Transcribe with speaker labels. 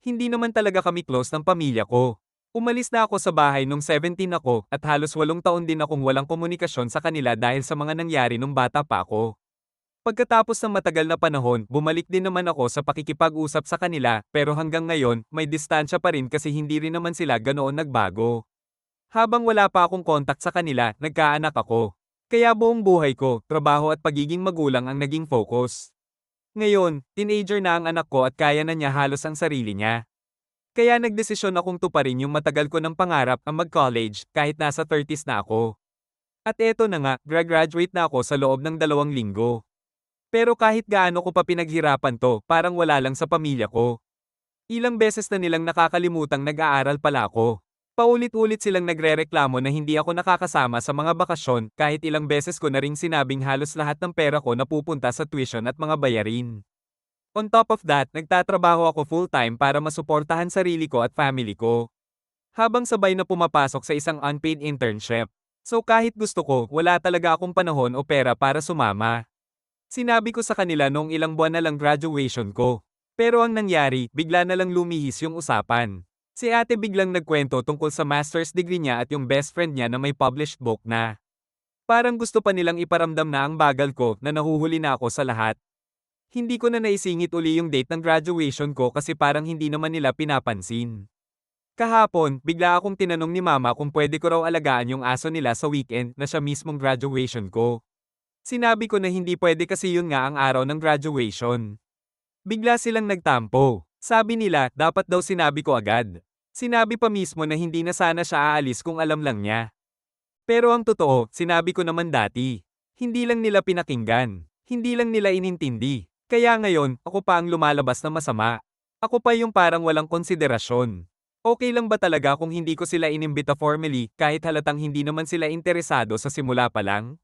Speaker 1: Hindi naman talaga kami close ng pamilya ko. Umalis na ako sa bahay nung 17 ako at halos 8 taon din akong walang komunikasyon sa kanila dahil sa mga nangyari nung bata pa ako. Pagkatapos ng matagal na panahon, bumalik din naman ako sa pakikipag-usap sa kanila pero hanggang ngayon, may distansya pa rin kasi hindi rin naman sila ganoon nagbago. Habang wala pa akong kontak sa kanila, nagkaanak ako. Kaya buong buhay ko, trabaho at pagiging magulang ang naging focus. Ngayon, teenager na ang anak ko at kaya na niya halos ang sarili niya. Kaya nagdesisyon akong tuparin yung matagal ko ng pangarap ang mag-college kahit nasa 30s na ako. At eto na nga, graduate na ako sa loob ng 2 linggo. Pero kahit gaano ko pa pinaghirapan to, parang wala lang sa pamilya ko. Ilang beses na nilang nakakalimutang nag-aaral pala ako. Paulit-ulit silang nagrereklamo na hindi ako nakakasama sa mga bakasyon kahit ilang beses ko na ring sinabing halos lahat ng pera ko napupunta sa tuition at mga bayarin. On top of that, nagtatrabaho ako full-time para masuportahan sarili ko at family ko. Habang sabay na pumapasok sa isang unpaid internship. So kahit gusto ko, wala talaga akong panahon o pera para sumama. Sinabi ko sa kanila noong ilang buwan na lang graduation ko. Pero ang nangyari, bigla na lang lumihis yung usapan. Si ate biglang nagkwento tungkol sa master's degree niya at yung best friend niya na may published book na. Parang gusto pa nilang iparamdam na ang bagal ko na nahuhuli na ako sa lahat. Hindi ko na naisingit uli yung date ng graduation ko kasi parang hindi naman nila pinapansin. Kahapon, bigla akong tinanong ni mama kung pwede ko raw alagaan yung aso nila sa weekend na siya mismong graduation ko. Sinabi ko na hindi pwede kasi yun nga ang araw ng graduation. Bigla silang nagtampo. Sabi nila, dapat daw sinabi ko agad. Sinabi pa mismo na hindi na sana siya aalis kung alam lang niya. Pero ang totoo, sinabi ko naman dati. Hindi lang nila pinakinggan. Hindi lang nila inintindi. Kaya ngayon, ako pa ang lumalabas na masama. Ako pa yung parang walang konsiderasyon. Okay lang ba talaga kung hindi ko sila inimbita formally kahit halatang hindi naman sila interesado sa simula pa lang?